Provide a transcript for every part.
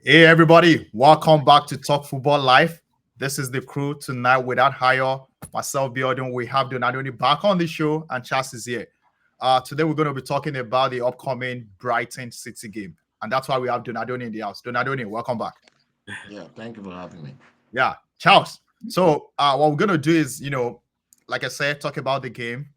Hey everybody, welcome back to Talk Football Live. This is the crew tonight without hire. Myself, Biodun, we have Donadoni back on the show, and Chas is here. Today we're going to be talking about the upcoming Brighton City game, and that's why we have Donadoni in the house. Donadoni, welcome back. Yeah, thank you for having me. Yeah, Charles. So what we're going to do is, like I said, talk about the game.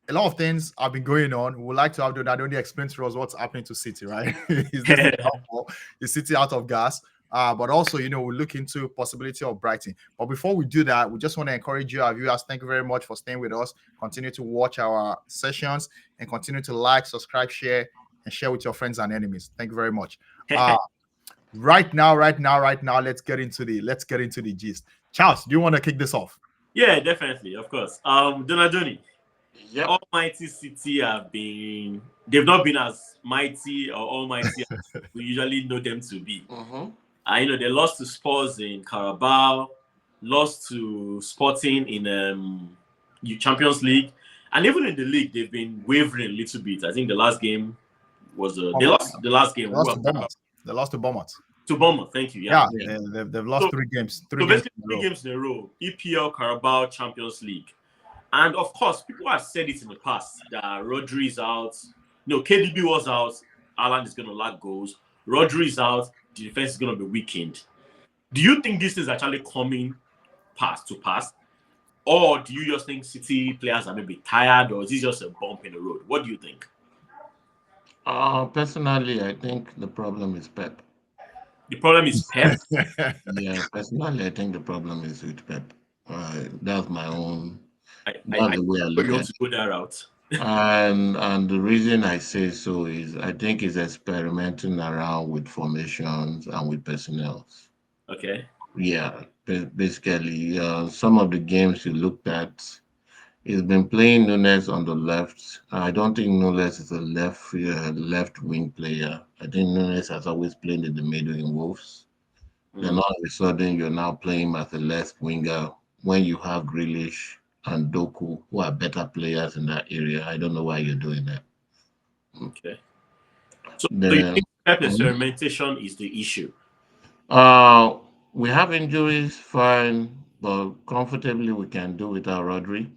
A lot of things have been going on. We would like to have Donadoni explain to us what's happening to City, right? Is this the downfall? Is City out of gas? But also, we look into possibility of Brighton. But before we do that, we just want to encourage you, our viewers. Thank you very much for staying with us. Continue to watch our sessions and continue to like, subscribe, share, and share with your friends and enemies. Thank you very much. Uh, right now, let's get into the gist. Charles, do you want to kick this off? Yeah, definitely, of course. Donadoni, Yep. Almighty City they've not been as mighty or almighty as we usually know them to be. Mm-hmm. They lost to Spurs in Carabao, lost to Sporting in Champions League, and even in the league they've been wavering a little bit. I think the last game was they Bournemouth. lost the last game. They lost to Bournemouth. They lost to Bournemouth. To Bournemouth. Thank you. Yeah. Yeah, Yeah. they've lost So, three games. Three so games basically, in a three row. games in a row: EPL, Carabao, Champions League. And of course, people have said it in the past that Rodri is out. No, KDB was out. Alan is going to lack goals. Rodri is out. The defense is going to be weakened. Do you think this is actually coming past to pass? Or do you just think City players are maybe tired? Or is this just a bump in the road? What do you think? Personally, I think the problem is Pep. The problem is Pep. Yeah, personally, I think the problem is with Pep. That's my own. I That's the way I thought you look want at to it. go that route. And the reason I say so is I think he's experimenting around with formations and with personnel. Okay. Yeah, basically, some of the games you looked at. He's been playing Nunes on the left. I don't think Nunes is a left wing player. I think Nunes has always played in the middle in Wolves. Then Mm. all of a sudden, you're now playing him as a left winger when you have Grealish and Doku, who are better players in that area. I don't know why you're doing that. Okay. So you Then, think Pep mhm. experimentation is the issue? uh, we have injuries, fine, but comfortably we can do without Rodri,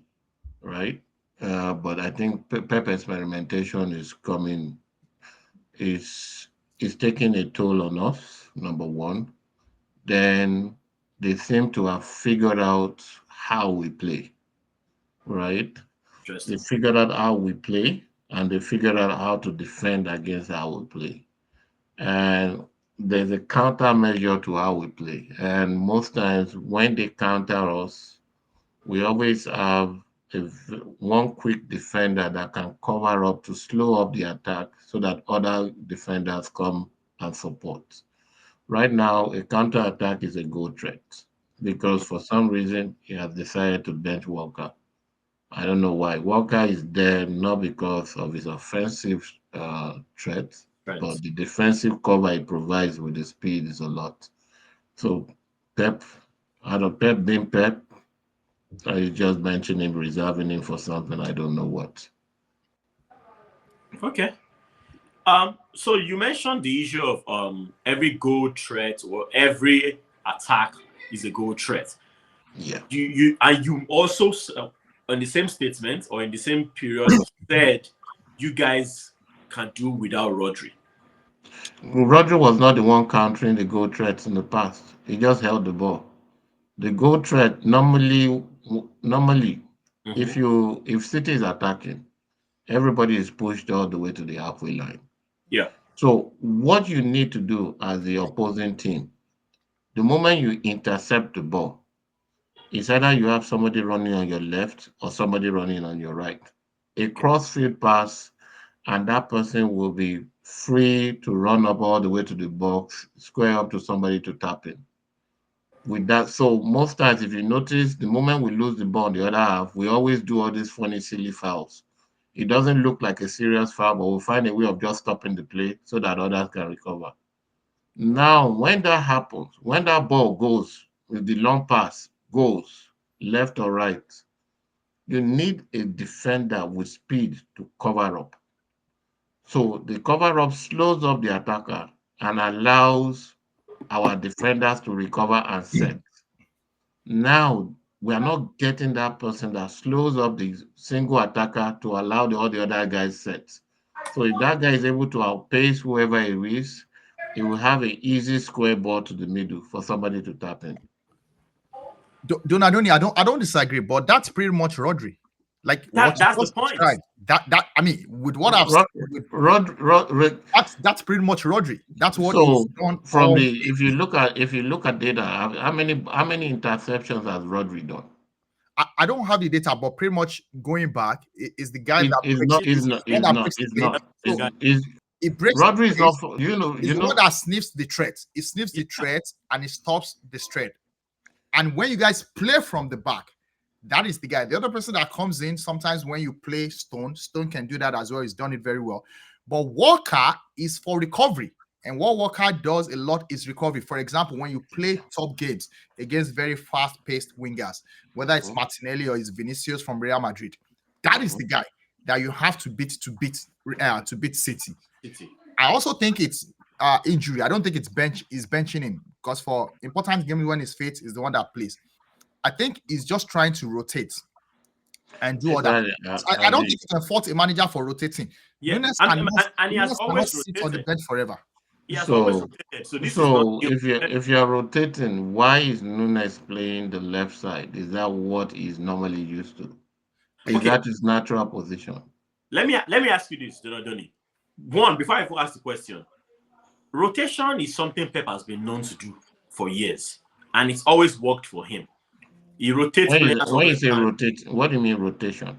right? But I think Pep experimentation is is taking a toll on us, number one. Then they seem to have figured out how we play, right? They Interesting. figured out how we play and they figured out how to defend against how we play. And there's a countermeasure to how we play. And most times when they counter us, we always have one quick defender that can cover up to slow up the attack so that other defenders come and support. Right now, a counter attack is a goal threat because for some reason he has decided to bench Walker. I don't know why. Walker is there not because of his offensive threat, but Friends. the defensive cover he provides with the speed is a lot. So Pep, out of Pep being Pep, I just mentioned him reserving him for something I don't know what. Okay. So you mentioned the issue of every goal threat or every attack is a goal threat. Yeah. You also on the same statement or in the same period said you guys can do without Rodri. Roger was not the one countering the goal threats in the past. He just held the ball. The goal threat normally Hmm. if City is attacking, everybody is pushed all the way to the halfway line. Yeah. So what you need to do as the opposing team, the moment you intercept the ball, it's either you have somebody running on your left or somebody running on your right. A crossfield pass, and that person will be free to run up all the way to the box, square up to somebody to tap in. With that, so most times, if you notice, the moment we lose the ball on the other half, we always do all these funny, silly fouls. It doesn't look like a serious foul, but we'll find a way of just stopping the play so that others can recover. Now, when that happens, when that ball goes with the long pass, goes left or right, you need a defender with speed to cover up. So the cover up slows up the attacker and allows our defenders to recover and set. Now we are not getting that person that slows up the single attacker to allow all the other guys set. So if that guy is able to outpace whoever he is, he will have an easy square ball to the middle for somebody to tap in. Donadoni, I don't disagree, but that's pretty much Rodri. Like what you That's the just point. described. That I mean, with what I've seen, that's pretty much Rodri. That's what he's so done. from the if you look at data, how many interceptions has Rodri done? I don't have the data, but pretty much going back is the guy It that is breaks not. it. Is Is not. the one Is that not. breaks the Is play. not. So Is it breaks Rodri the is not. plays. You It's the one know. that sniffs the threat. It sniffs the threat and it stops the threat. And when you guys play from the back, that is the guy. The other person that comes in sometimes when you play Stone can do that as well. He's done it very well. But Walker is for recovery. And what Walker does a lot is recovery. For example, when you play top games against very fast-paced wingers, whether it's Martinelli or it's Vinicius from Real Madrid, that is the guy that you have to beat City. I also think it's injury. I don't think it's benching him because for important games when his fit is the one that plays. I think he's just trying to rotate and do all that. I don't think you can fault a manager for rotating. Yeah, Nunes and he has Nunes cannot always sit on the rotated. bench forever. He has always rotated. So this is not So if you're rotating, why is Nunes playing the left side? Is that what he's normally used to? Is okay. that his natural position? Let me ask you this, Donadoni. One, before I ask the question, rotation is something Pep has been known to do for years, and it's always worked for him. He rotates players all When the you say time. rotate, what do you mean rotation?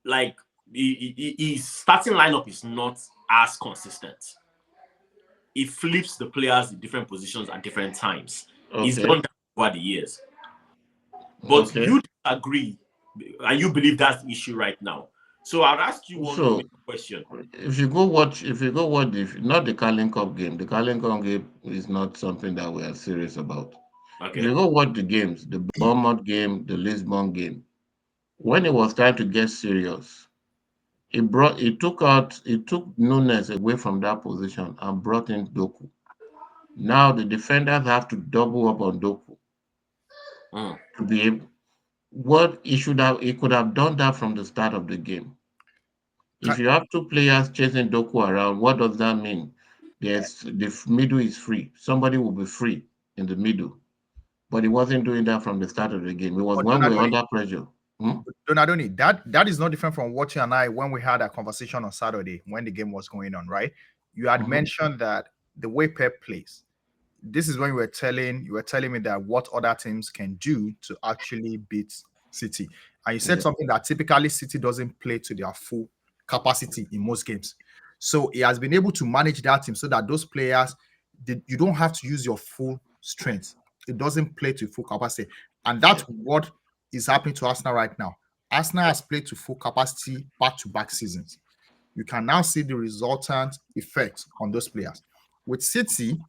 Like his starting lineup is not as consistent. He flips the players in different positions at different times. He's done that over the years. But you disagree, and you believe that's the issue right now. So I'll ask you one question. If you go watch not the Carling Cup game, the Carling Cup game is not something that we are serious about. Okay. If you go watch the games, the Bournemouth game, the Lisbon game, when it was time to get serious, he took Nunes away from that position and brought in Doku. Now the defenders have to double up on Doku to be able. He could have done that from the start of the game. If you have two players chasing Doku around, what does that mean? The middle is free. Somebody will be free in the middle. But he wasn't doing that from the start of the game. It was when we were under pressure. Donadoni, that is not different from what you and I when we had a conversation on Saturday when the game was going on, right? You had mentioned that the way Pep plays. This is when you were telling me that what other teams can do to actually beat City. And you said something that typically City doesn't play to their full capacity in most games. So he has been able to manage that team so that those players, you don't have to use your full strength. It doesn't play to full capacity. And that's what is happening to Arsenal right now. Arsenal has played to full capacity back-to-back seasons. You can now see the resultant effect on those players. With City,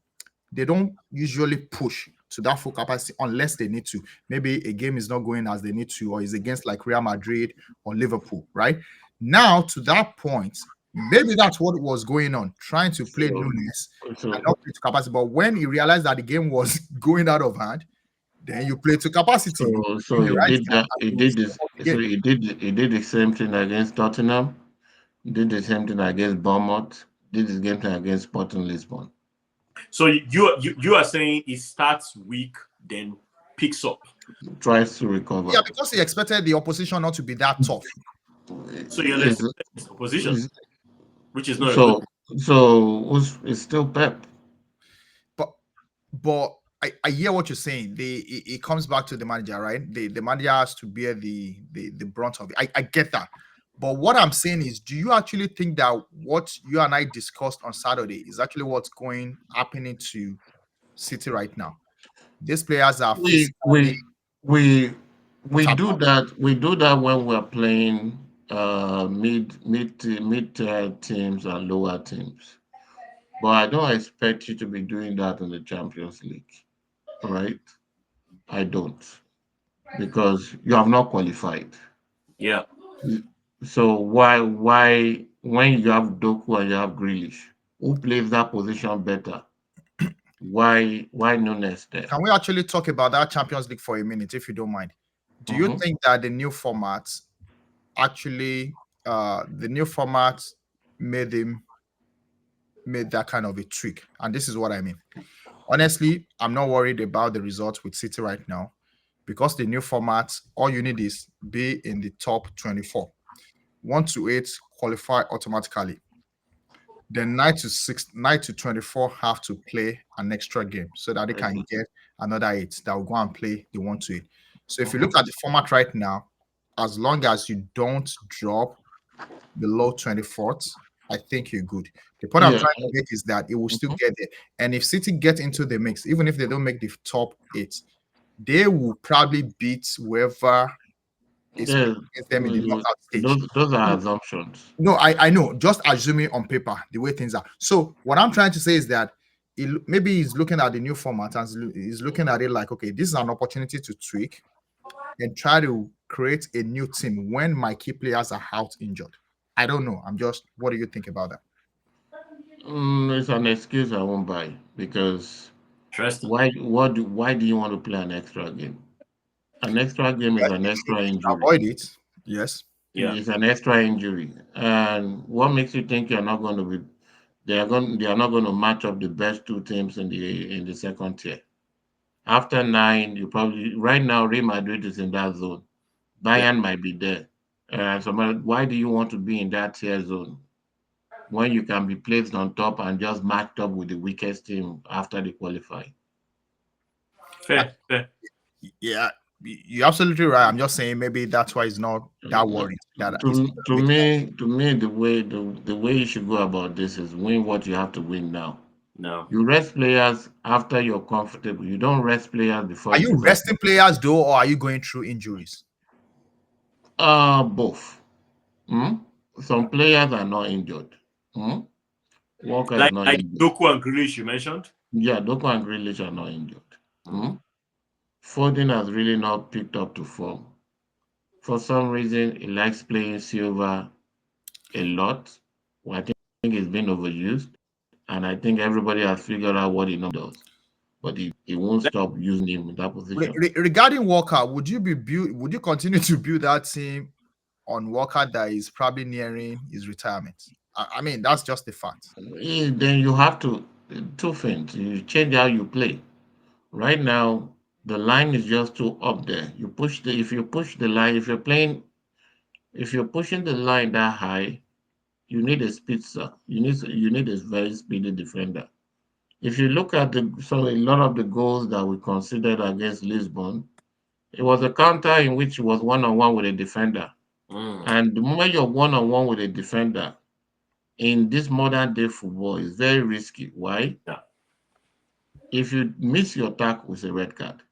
they don't usually push to that full capacity unless they need to. Maybe a game is not going as they need to, or is against like Real Madrid or Liverpool, right? Now, to that point, maybe that's what was going on, trying to play Nunes and not play to capacity. But when he realized that the game was going out of hand, then you play to capacity. So he did that. He did this. So he did the same thing against Tottenham. Did the same thing against Bournemouth. Did the same thing against Sporting Lisbon. So you are saying it starts weak, then picks up. Tries to recover. Yeah, because he expected the opposition not to be that tough. So you're opposition, which is not so it's still Pep. But I hear what you're saying. It comes back to the manager, right? The manager has to bear the brunt of it. I get that. But what I'm saying is, do you actually think that what you and I discussed on Saturday is actually what's happening to City right now? These players are we do that. We do that when we're playing mid teams and lower teams. But I don't expect you to be doing that in the Champions League, right? I don't, because you have not qualified. Yeah. So why when you have Doku and you have Grealish, who plays that position better? Why Nunes there? Can we actually talk about that Champions League for a minute, if you don't mind? Do you Mhm. think that the new format actually, the new format made him made that kind of a trick? And this is what I mean. Honestly, I'm not worried about the results with City right now because the new format, all you need is be in the top 24. 1 to 8 qualify automatically. Then 9 to 6, 9 to 24 have to play an extra game so that they can Okay. get another 8 that will go and play the 1 to 8. So if you Mhm. look at the format right now, as long as you don't drop below 24th, I think you're good. The point I'm Yeah. trying to make is that it will still Mhm. get there. And if City get into the mix, even if they don't make the top 8, they will probably beat whoever is Yeah. playing against them in the knockout stage. Those are assumptions. No, I know. Just assuming on paper the way things are. So what I'm trying to say is that maybe he's looking at the new format and he's looking at it like, okay, this is an opportunity to tweak and try to create a new team when my key players are out injured. I don't know. I'm just. What do you think about that? It's an excuse I won't buy because Interesting. why do you want to play an extra game? An extra game is Well, an extra if you injury. avoid it, yes. Yeah. It's an extra injury. And what makes you think you're not going to be they are not going to match up the best two teams in the second tier? After nine, you probably right now Real Madrid is in that zone. Yeah. Bayern might be there. Why do you want to be in that tier zone when you can be placed on top and just matched up with the weakest team after they qualify? Fair. Fair. Yeah, you're absolutely right. I'm just saying maybe that's why he's not that worried that it's not gonna make sense. To me, the way you should go about this is win what you have to win now. No. You rest players after you're comfortable. You don't rest players before Are you you start. resting players though, or are you going through injuries? Both. Hmm? Some players are not injured. Hmm? Walker is not Like injured. Doku and Grealish you mentioned. Yeah, Doku and Grealish are not injured. Mm. Hmm? Foden has really not picked up to form. For some reason, he likes playing Silva a lot. Well, I think he's been overused, and I think everybody has figured out what he does. But he won't Let- stop using him in that position. Regarding Walker, would you be build? Would you continue to build that team on Walker that is probably nearing his retirement? I mean, that's just a fact. Then you have to two things. You change how you play. Right now, the line is just too up there. You push the if you push the line, if you're pushing the line that high, you need a speedster. You need a very speedy defender. If you look at a lot of the goals that we considered against Lisbon, it was a counter in which it was one on one with a defender. Mm. And the moment you're one on one with a defender in this modern day football is very risky. Why? Yeah. If you miss your tackle, it's a red card.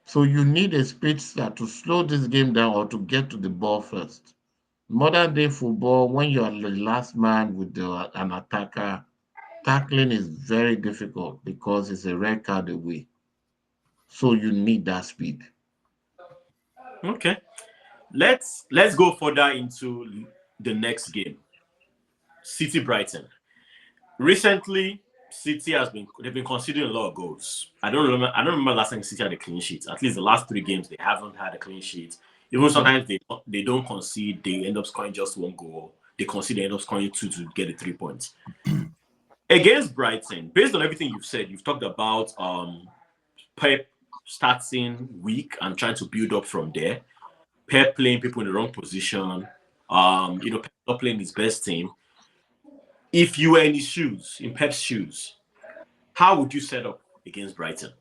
So you need a speedster to slow this game down or to get to the ball first. Modern day football, when you are the last man with an attacker, tackling is very difficult because it's a red card away. So you need that speed. Okay. Let's go further into the next game. City Brighton. Recently, City they've been conceding a lot of goals. I don't remember last time City had a clean sheet. At least the last 3 games they haven't had a clean sheet. Even Mhm. sometimes they don't concede, they end up scoring just 1 goal. They concede, they end up scoring two to get the 3 points. Against Brighton, based on everything you've said, you've talked about Pep starting weak and trying to build up from there. Pep playing people in the wrong position. Pep not playing his best team. If you were in his shoes, in Pep's shoes, how would you set up against Brighton?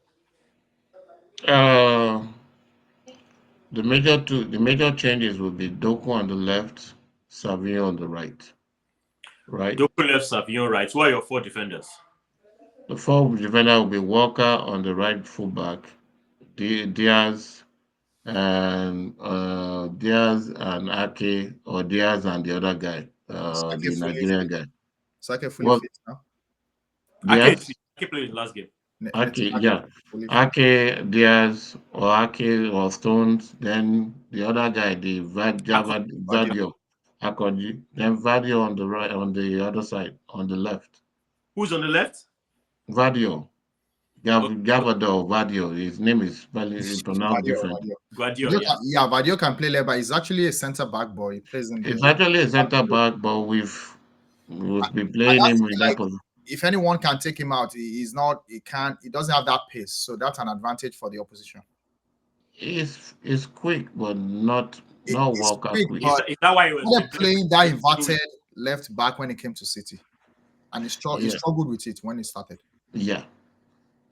Uh, the major changes will be Doku on the left, Savio on the right. Right. Doku left, Savion right. Who are your 4 defenders? The fourth defender will be Walker on the right fullback, Diaz Diaz and Ake or Diaz and the other guy, Sake the fully Nigerian fit. guy. Sake fully What fit now. Ake, Diaz? Ake played in the last game. Ake, Sake yeah. fully fit. Ake, Diaz or Ake or Stones. Then the other guy, the Vadio. Vadio, Akonji. Then Vadio on the right, on the other side, on the left. Who's on the left? Vadio. Gavador Vadio. His name is pronounced Vadio, different. Vadio. Guardiola, yeah. Yeah, Vadio can play left, but he's actually a centre back boy. He plays It's in actually a center back, but we've been and playing that's him with that like position. if anyone can take him out, he's not. He can't. He doesn't have that pace, so that's an advantage for the opposition. He's quick, but not It's Walker quick, quick. Is but that, is that why he was started been playing playing that with inverted left back when he came to City, and he Yeah, struggled with it when he started. yeah.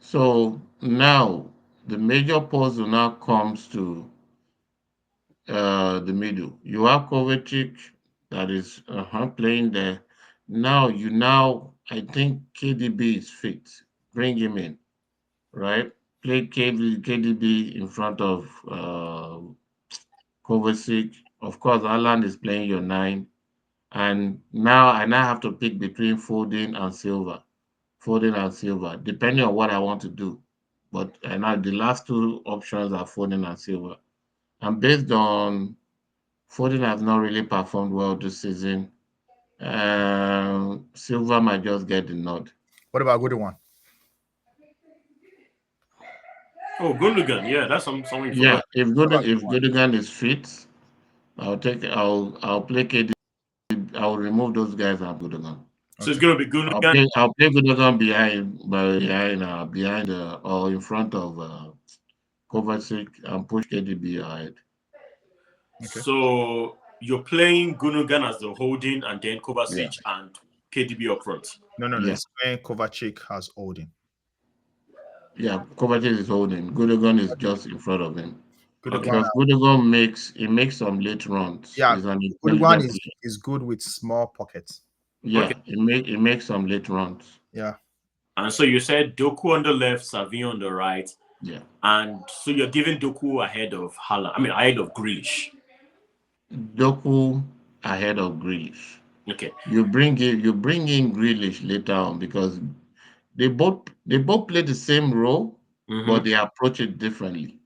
So now the major puzzle now comes to the middle. You have Kovacic that is playing there. Now I think KDB is fit. Bring him in, right? Play KDB in front of Kovacic. Of course, Alan is playing your nine. And now I now have to pick between Foden and Silva. Foden and Silva, depending on what I want to do. But now the last two options are Foden and Silva. And based on Foden has not really performed well this season, Silva might just get the nod. What about good one? Oh, Gundogan, yeah, that's something you Yeah, forgot. What about If good one? Goodrigan is fit, I'll play KD. I'll remove those guys and Goodrigan. So it's Okay. gonna be Gundogan. I'll play Gundogan behind or in front of Kovacic and push KDB ahead. Okay. So you're playing Gundogan as the holding, and then Yeah, Kovacic and KDB up front. No, no, no. yeah, It's when Kovacic has Odin. yeah. Kovacic is holding. Gundogan is just in front of him Good Okay. one. because Gundogan makes some late runs. Yeah, He's an good one intelligent player. is good with small pockets. Okay. Yeah, he makes some late runs. Yeah. And so you said Doku on the left, Savio on the right, Yeah, and so you're giving Doku ahead of Hala. I mean, ahead of Grealish. Doku ahead of Grealish. Okay. You bring in Grealish later on because they both play the same role, but Mm-hmm. they approach it differently.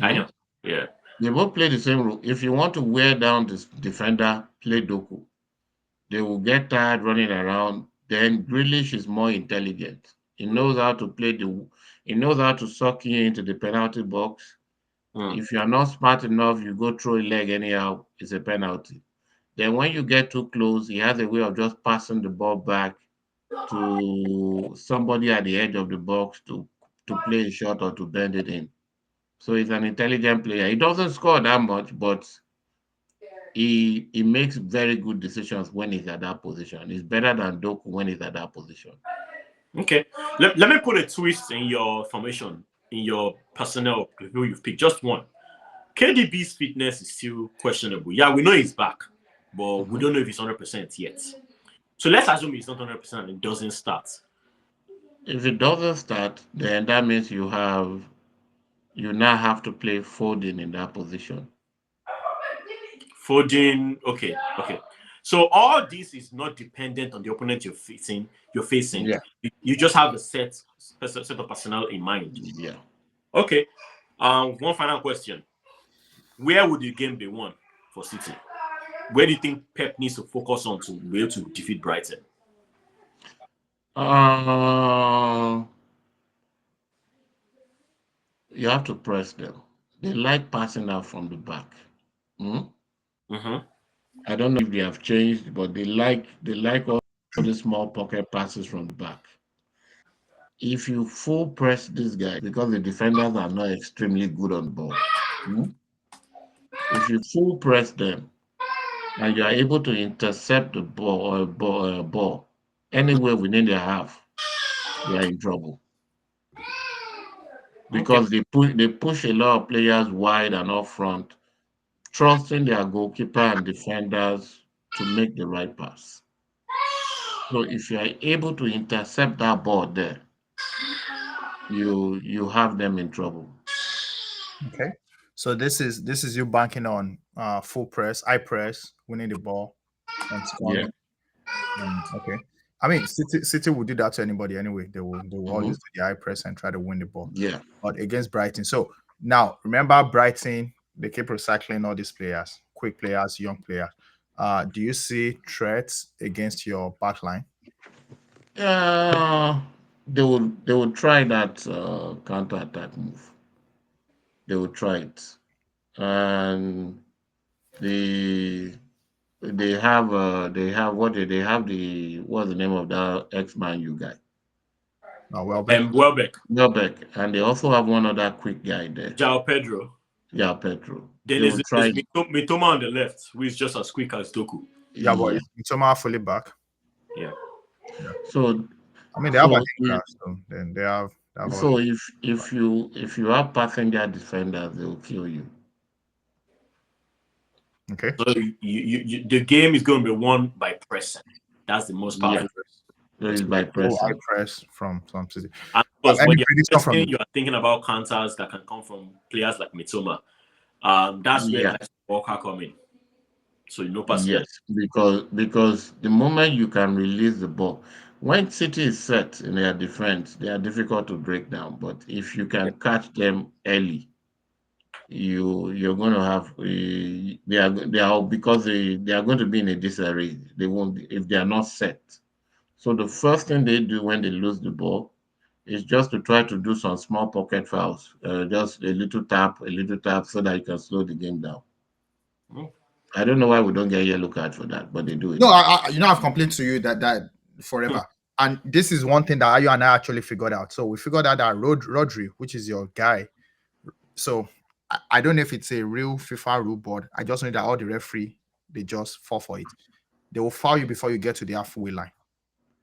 I Hmm? know. Yeah. They both play the same role. If you want to wear down this defender, play Doku. They will get tired running around. Then Grealish is more intelligent. He knows how to he knows how to suck you into the penalty box. Mm. If you are not smart enough, you go throw a leg anyhow, it's a penalty. Then when you get too close, he has a way of just passing the ball back to somebody at the edge of the box to play a shot or to bend it in. So he's an intelligent player. He doesn't score that much, but he makes very good decisions when he's at that position. He's better than Doku when he's at that position. Okay. Let me put a twist in your formation, in your personnel, who you've picked. Just one. KDB's fitness is still questionable. Yeah, we know he's back, but we Mhm. don't know if he's 100% yet. So let's assume he's not 100% and it doesn't start. If it doesn't start, then that means you now have to play Foden in that position. Foden, okay, okay. So all this is not dependent on the opponent you're facing. You're facing. Yeah, You just have a set of personnel in mind. yeah. Okay. One final question: where would the game be won for City? Where do you think Pep needs to focus on to be able to defeat Brighton? Uh, you have to press them. They like passing out from the back. Hmm? Mm-hmm. I don't know if they have changed, but they like all the small pocket passes from the back. If you full press these guys, because the defenders are not extremely good on the ball, hmm? If you full press them and you are able to intercept the ball anywhere within their half, they are in trouble Okay. because they push a lot of players wide and up front, trusting their goalkeeper and defenders to make the right pass. So if you are able to intercept that ball there, you have them in trouble. Okay. So this is you banking on full press, high press, winning the ball, and Yeah. scoring. Okay. I mean, City will do that to anybody anyway. They will Hmm. always do the high press and try to win the ball. Yeah. But against Brighton. So now remember Brighton, they keep recycling all these players, quick players, young players. Do you see threats against your back line? Uh, they will try that counter attack move. They will try it, and they they have what did they have the what's the name of that X-Man you guy? Oh, well, back. Welbeck, Welbeck, and they also have one other quick guy there. Jao Pedro. Yeah, Petro. Then They will there's try. Mitoma on the left, who is just as quick as Doku. Yeah, but Yeah. it's somehow fully back. Yeah. Yeah. So I mean, they have so Akinka, so then they have all so the if you have passenger defenders, they will kill you. okay. So the game is going to be won by pressing. That's the most Yeah, powerful. that is by Oh, I pressing. press from City. And of course, Any when you're prediction from pressing, you? you are thinking about counters that can come from players like Mitoma. That's where Yeah, like Walker come in. So yes, personally. because the moment you can release the ball, when City is set in their defense, they are difficult to break down. But if you Yeah. can catch them early, you're going to have they are because they are going to be in a disarray. They won't if they are not set. So the first thing they do when they lose the ball is just to try to do some small pocket fouls, just a little tap, so that you can slow the game down. Mm. I don't know why we don't get yellow card for that, but they do it. No, I've complained to you that forever. And this is one thing that you and I actually figured out. So we figured out that Rodri, which is your guy. So I don't know if it's a real FIFA rule board. I just know that all the referee they just fall for it. They will foul you before you get to the halfway line.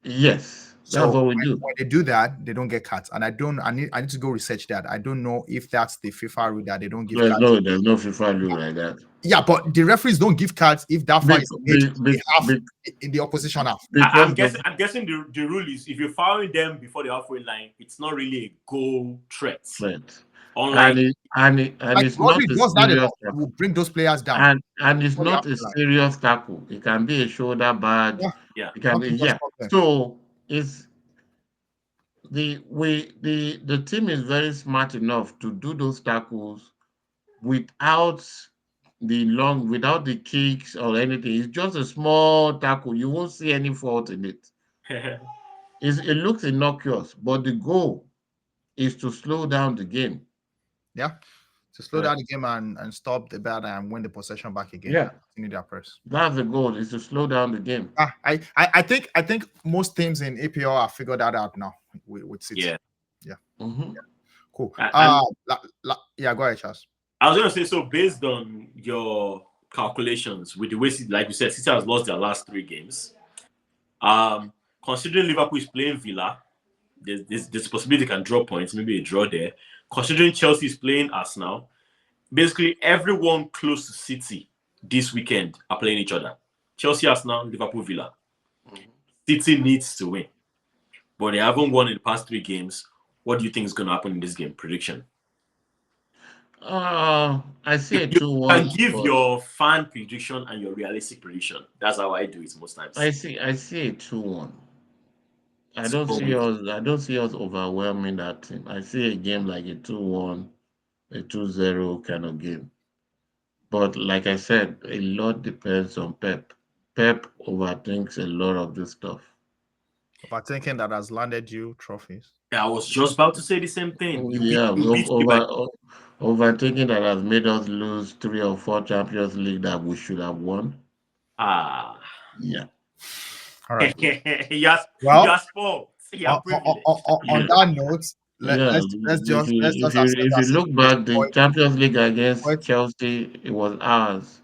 Yes, that's So what we do. when they do that, they don't get cards. And I need to go research that. I don't know if that's the FIFA rule that they don't give cards. There's no FIFA rule like that. Yeah, but the referees don't give cards if that Be, foul is made be, in be, the half be, in the opposition half. I'm because guessing. I'm guessing the rule is if you're fouling them before the halfway line, it's not really a goal threat. threat. Unlike And Like it's not Rodri a does that a serious lot. He will tackle. bring those players down And it's before the not halfway a line. serious tackle. It can be a shoulder badge. Yeah, yeah, It can be, nothing just yeah. stop them. So it's the team is very smart enough to do those tackles without without the kicks or anything. It's just a small tackle. You won't see any fault in it. It looks innocuous, but the goal is to slow down the game. Yeah, to slow down the game and stop the bad and win the possession back again. Yeah, Continue their press. that's the goal, is to slow down the game. I think most teams in APL have figured that out now with City. yeah. Yeah, Hmm. cool. And Yeah, go ahead, Charles. I was gonna say, so based on your calculations, with the way, like you said, City has lost their last 3 games. Considering Liverpool is playing Villa, there's a possibility they can draw points, maybe a draw there. Considering Chelsea is playing Arsenal, basically everyone close to City this weekend are playing each other. Chelsea, Arsenal, Liverpool, Villa. City needs to win, but they haven't won in the past 3 games. What do you think is going to happen in this game? Prediction. I see a You 2-1, can give but your fan prediction and your realistic prediction. That's how I do it most times. I see a 2-1. So, I don't see us overwhelming that team. I see a game like a 2-1, a 2-0 kind of game. But like I said, a lot depends on Pep. Pep overthinks a lot of this stuff. Overthinking that has landed you trophies. I was just about to say the same thing. Yeah, You beat me by overthinking that has made us lose 3 or 4 Champions League that we should have won. Yeah. All right. yes, Well, you're spoiled. You're privileged. on Yeah. that note, Yeah, let's just accept if that you City look back, the point. Champions League against Point. Chelsea, it was ours.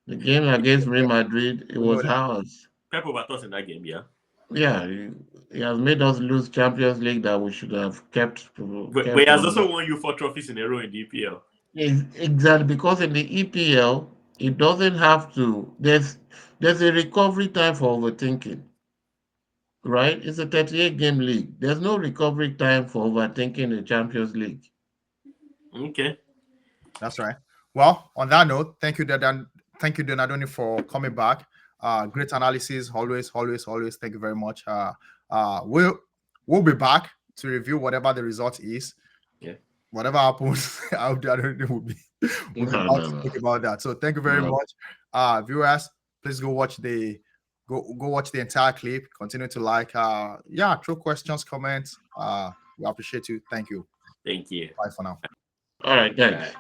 The game against Real Madrid, it We know was that. ours. Pep overthought in that game, yeah. Yeah, he has made us lose Champions League that we should have But he kept has winning. also won you 4 trophies in a row in the EPL. Exactly, because in the EPL, it doesn't have to. There's a recovery time for overthinking, right? It's a 38 game league. There's no recovery time for overthinking the Champions League. Okay. That's right. Well, on that note, thank you, Donadoni, for coming back. Great analysis. Always, always, always. Thank you very much. We'll be back to review whatever the result is. Yeah. Whatever happens, I don't know, we'll be No, back no, to no. talk about that. So thank you very No. much. Viewers, please go watch the Go watch the entire clip. Continue to like. Throw questions, comments. We appreciate you. Thank you. Thank you. Bye for now. All right, thanks.